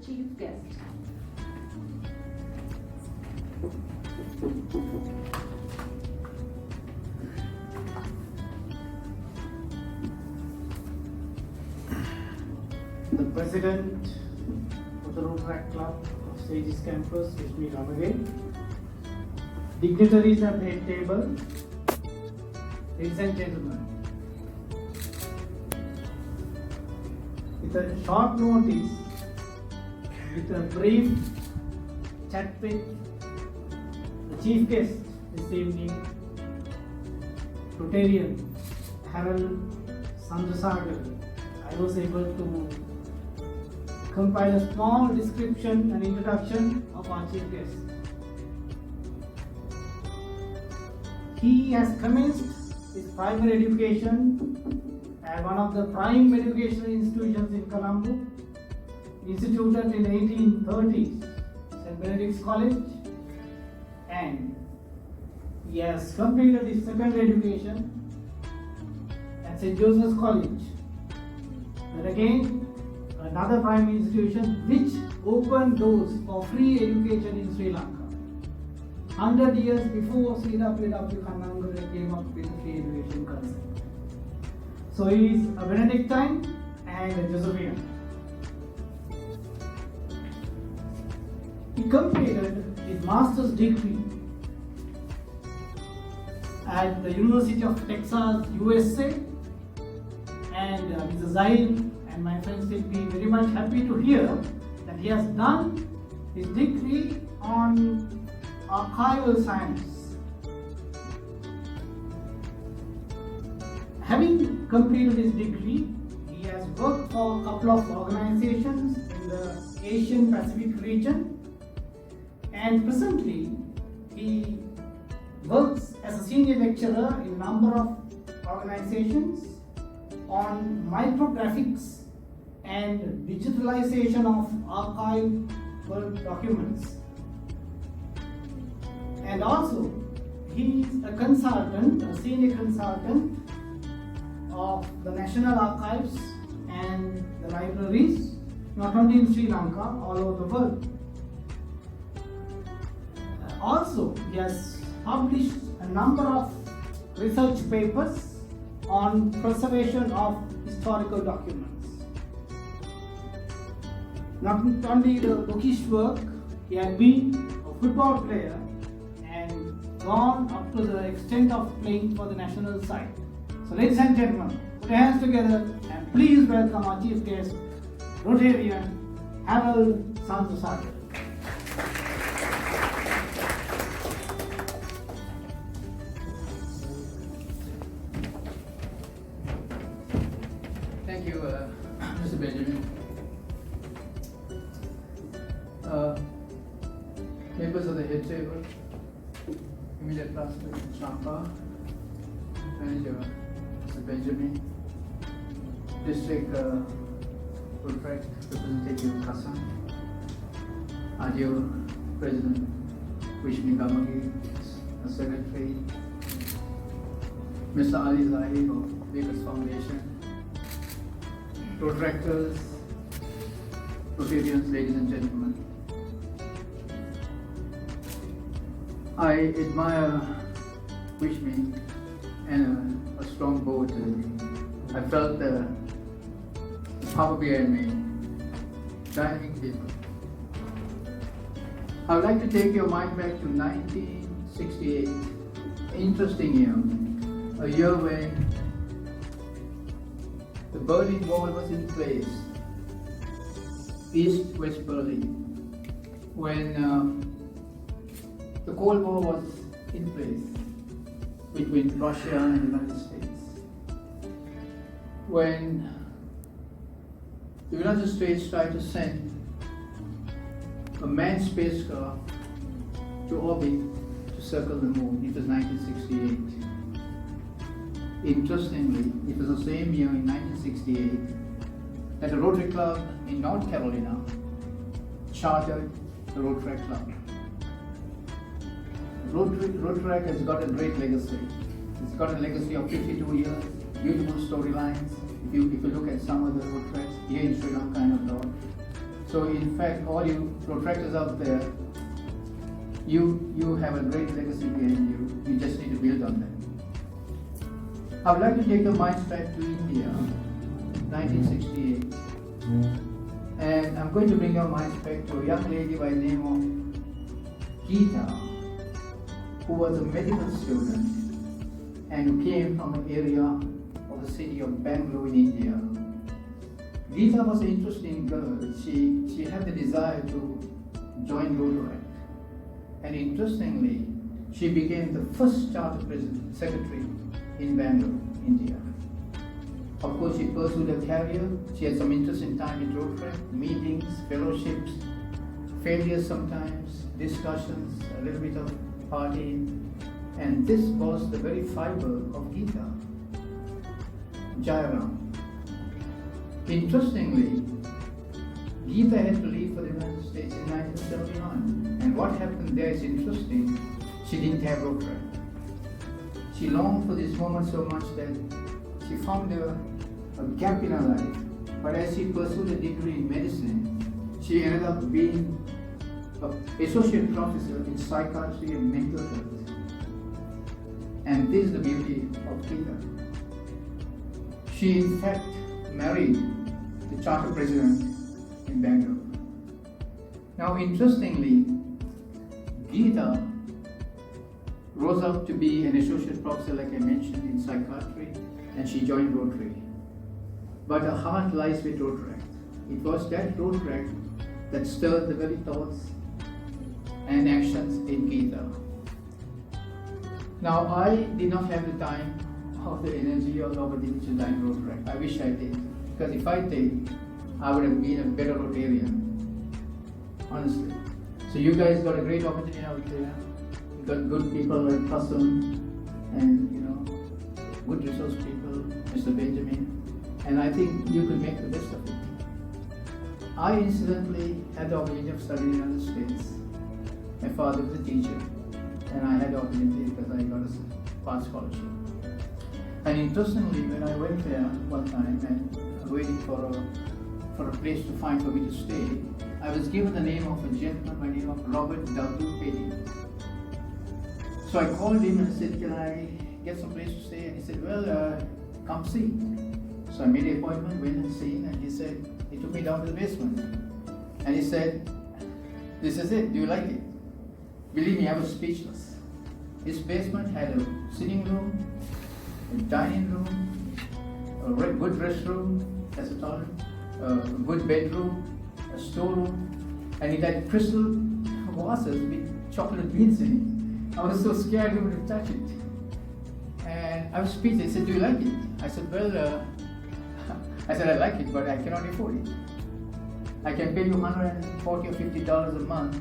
chief guest. The president of the Rotaract Club of Saegis campus, Mr. Ramage, dignitaries at the head table, ladies and gentlemen, with a short notice, with a brief chat with the chief guest this evening, Rotarian Harold Sandrasagar, I was able to compile a small description and introduction of our chief guest. He has commenced his primary education at one of the prime educational institutions in Colombo, instituted in the 1830s, St. Benedict's College, and he has completed his secondary education at St. Joseph's College. And again, another prime institution which opened doors for free education in Sri Lanka. 100 years before CWW Kannangura came up with the free education concept. So he is a Benedictine and a Josephine. He completed his master's degree at the University of Texas, USA, and Mr. Zaid and my friends will be very much happy to hear that he has done his degree on archival science. Having completed his degree, he has worked for a couple of organizations in the Asian Pacific region, and presently he works as a senior lecturer in a number of organizations on micrographics and digitalization of archival documents. And also, he is a consultant, a senior consultant of the National Archives and the libraries, not only in Sri Lanka, all over the world. Also, he has published a number of research papers on preservation of historical documents. Not only the bookish work, he had been a football player and gone up to the extent of playing for the national side. So ladies and gentlemen, put your hands together and please welcome our chief guest, Rotarian Harold Sandrasagar. Thank you, Mr. Benjamin. Members of the head table, immediate classmate Champa, Manager Mr. Benjamin, District Rotaract Representative Kassan, RDO President Vishnu Gamagi, Secretary, Mr. Ali Zahid of Bakers Foundation, Rotaractors, Rotarians, ladies and gentlemen. I admire Vishmi and a strong board today. I felt the power behind me, dynamic people. I would like to take your mind back to 1968, interesting year, a year when the Berlin Wall was in place, East-West Berlin, when the Cold War was in place between Russia and the United States, when the United States tried to send a manned spacecraft to orbit to circle the moon. It was 1968. Interestingly, it was the same year in 1968 that a Rotary Club in North Carolina chartered the Rotaract Club. Rotaract has got a great legacy. It's got a legacy of 52 years, beautiful storylines. If you look at some of the Rotaracts here in Sri Lanka and abroad, So in fact, all you Rotaractors out there, you have a great legacy behind you. You just need to build on that. I would like to take your minds back to India, 1968. And I'm going to bring your minds back to a young lady by the name of Geeta, who was a medical student and who came from an area of the city of Bangalore in India. Geeta was an interesting girl. She had the desire to join Rotaract. And interestingly, she became the first charter president secretary in Bangalore, India. Of course, she pursued her career. She had some interest in time with Rotaract, meetings, fellowships, failures sometimes, discussions, a little bit of partying. And this was the very fiber of Geeta. Jayaram. Interestingly, Geeta had to leave for the United States in 1979. And what happened there is interesting. She didn't have Rotaract. She longed for this moment so much that she found a gap in her life. But as she pursued a degree in medicine, she ended up being an associate professor in psychiatry and mental health. And this is the beauty of Geeta. She in fact married the charter president in Bangalore. Now interestingly, Geeta rose up to be an associate professor, like I mentioned, in psychiatry, and she joined Rotary. But her heart lies with Rotaract. It was that Rotaract that stirred the very thoughts and actions in Geeta. Now I did not have the time or the energy or the opportunity to join Rotaract. I wish I did, because if I did, I would have been a better Rotarian, honestly. So you guys got a great opportunity out there. You got good people like Kasun and good resource people, Mr. Benjamin, and I think you could make the best of it. I incidentally had the opportunity of studying in the States. My father was a teacher, and I had the opportunity because I got a part scholarship. And interestingly, when I went there one time and waiting for a place to find for me to stay, I was given the name of a gentleman by the name of Robert W. Petty. So I called him and said, "Can I get some place to stay?" And he said, "Well, come see." So I made an appointment, went and seen, and he took me down to the basement. And he said, "This is it, do you like it?" Believe me, I was speechless. This basement had a sitting room, a dining room, a good restroom, that's a toilet, a good bedroom, a storeroom, and it had crystal vases with chocolate beans in it. I was so scared even to touch it. And I was speechless. He said, "Do you like it?" I said, "Well, I like it, but I cannot afford it. I can pay you $140 or $50 a month,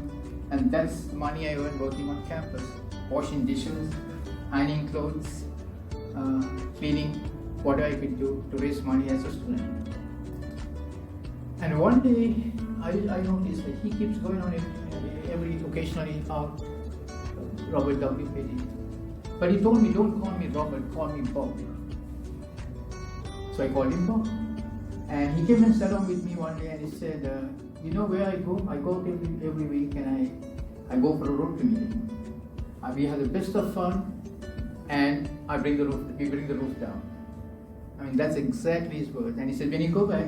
and that's the money I earn working on campus, washing dishes, ironing clothes, cleaning, whatever I could do to raise money as a student." And one day, I noticed that he keeps going on every occasionally out, Robert W. Petty. But he told me, "Don't call me Robert, call me Bob." So I called him Bob. And he came and sat down with me one day and he said, "You know where I go? I go every week and I go for a Rotary meeting. We have the best of fun and we bring the roof down." I mean, that's exactly his words. And he said, "When you go back,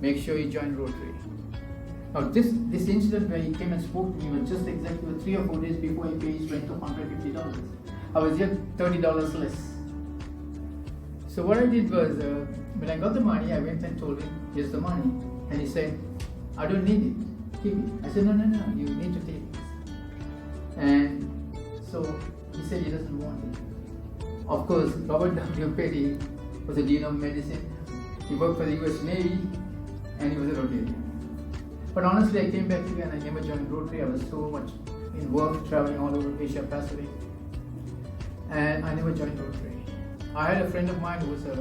make sure you join Rotary." Now this incident where he came and spoke to me was just exactly 3 or 4 days before I paid his rent of $150. I was just $30 less. So what I did was, when I got the money, I went and told him, "Here's the money." And he said, "I don't need it, keep it." I said, No, you need to take it." And so he said he doesn't want it. Of course, Robert W. Petty was a dean of medicine. He worked for the US Navy and he was a Rotarian. But honestly, I came back here and I never joined Rotary. I was so much in work, traveling all over Asia Pacific, and I never joined Rotary. I had a friend of mine who was a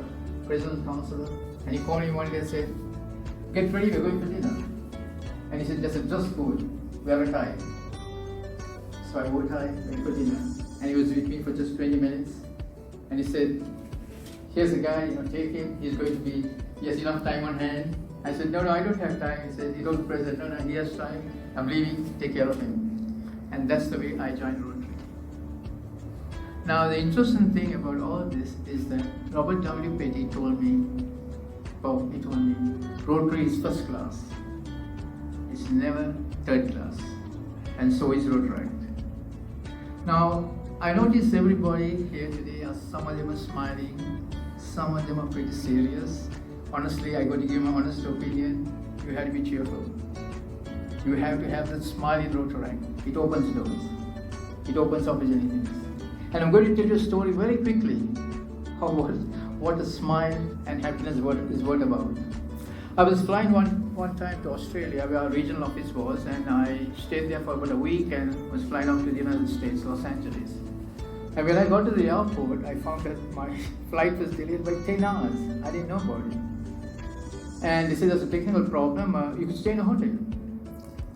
president counselor, and he called me one day and said, "Get ready, we're going for dinner." And he said, "Just dress code, wear a tie." So I wore a tie, went for dinner, and he was with me for just 20 minutes. And he said, "Here's a guy, take him, he has enough time on hand, I said, no, I don't have time. He said, you don't present. No, he has time. I'm leaving, take care of him. And that's the way I joined Rotary. Now, the interesting thing about all this is that Robert W. Petty told me, Rotary is first class. It's never third class. And so is Rotaract. Now, I notice everybody here today, some of them are smiling, some of them are pretty serious. Honestly, I got to give my honest opinion. You have to be cheerful. You have to have that smile in Rotaract. It opens doors. It opens opportunities. And I'm going to tell you a story very quickly what a smile and happiness is what about. I was flying one time to Australia, where our regional office was, and I stayed there for about a week and was flying out to the United States, Los Angeles. And when I got to the airport, I found that my flight was delayed by 10 hours. I didn't know about it. And they said there's a technical problem, you could stay in a hotel.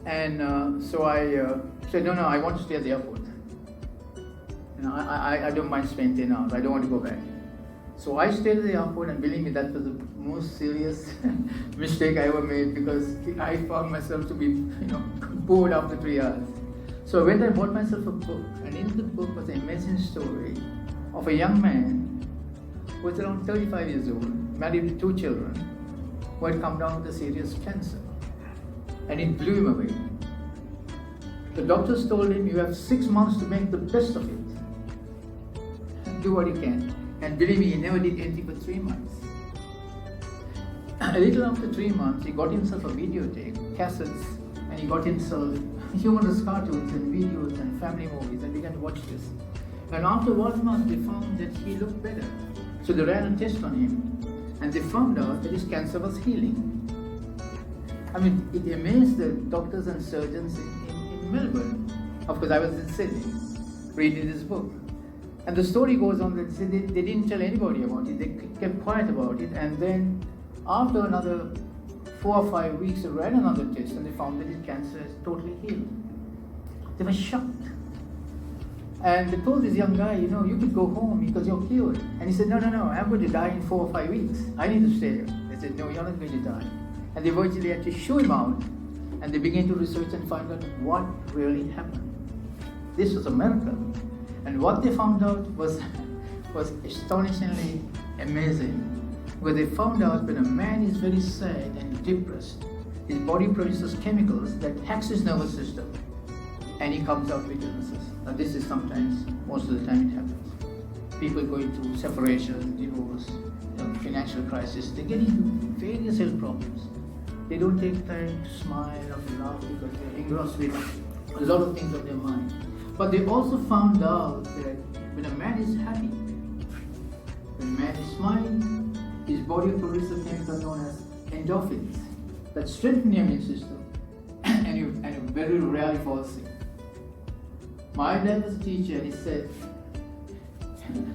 And so I said, no, I want to stay at the airport. I don't mind spending 10 hours, I don't want to go back. So I stayed at the airport, and believe me, that was the most serious mistake I ever made, because I found myself to be bored after 3 hours. So I went and bought myself a book, and in the book was an amazing story of a young man who was around 35 years old, married with 2 children, who had come down with a serious cancer. And it blew him away. The doctors told him, you have 6 months to make the best of it. And do what you can. And believe me, he never did anything for 3 months. A little after 3 months, he got himself a videotape, cassettes, and he got himself humorous cartoons and videos and family movies, and began to watch this. And after 1 month, they found that he looked better. So they ran a test on him, and they found out that his cancer was healing. I mean, it amazed the doctors and surgeons in Melbourne. Of course, I was in Sydney, reading this book. And the story goes on that they didn't tell anybody about it. They kept quiet about it. And then after another 4 or 5 weeks, they ran another test, and they found that his cancer is totally healed. They were shocked. And they told this young guy, you could go home because you're cured. And he said, no, I'm going to die in 4 or 5 weeks. I need to stay here. They said, no, you're not going to die. And they virtually had to shoo him out, and they began to research and find out what really happened. This was a miracle. And what they found out was astonishingly amazing. Where they found out when a man is very sad and depressed, his body produces chemicals that hacks his nervous system, and he comes out with illnesses. Now this is sometimes, most of the time it happens. People going through separation, divorce, financial crisis, they get into various health problems. They don't take time to smile or to laugh because they're engrossed with a lot of things on their mind. But they also found out that when a man is happy, when a man is smiling, his body produces a chemical known as endorphins that strengthen the immune system, and you very rarely fall sick. My dad was a teacher, and he said,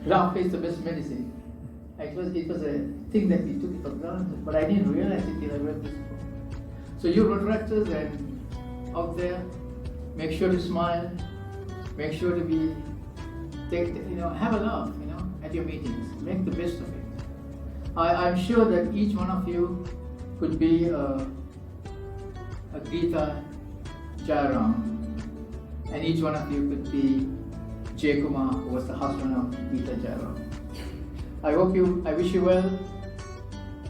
laughter is the best medicine. It was a thing that we took it for granted, but I didn't realize it till I read this book. So you Rotaractors and out there, make sure to smile, make sure to have a laugh, at your meetings. Make the best of it. I'm sure that each one of you could be a Geeta Jayaram, and each one of you could be Jay Kumar, who was the husband of Geeta Jayaram. I wish you well.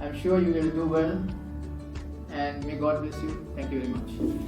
I'm sure you will do well, and may God bless you. Thank you very much.